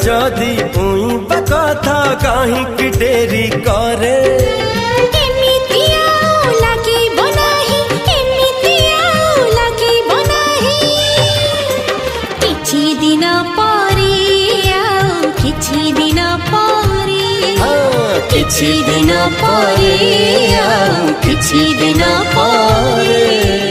जदि उइबा कथा काहे डेरी करे किछि दिन परे किछि दिन परे।